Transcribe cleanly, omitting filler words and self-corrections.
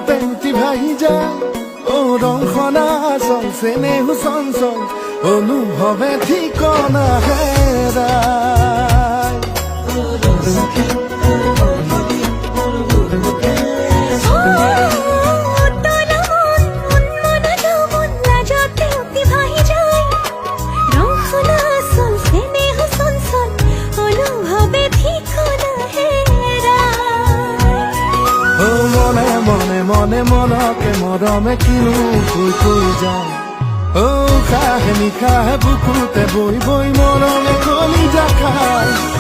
মাজতে উঠি ভাহি যায় ও ৰংখনা চল চেনেহু চঞ্চল অনুভৱে ঠিকনা হেৰাই মনে মনকে মৰমে কিনো কৈ যায় ও খাহে নিশাহে বুকুতে বৈ বৈ মৰমে কলিজা খায়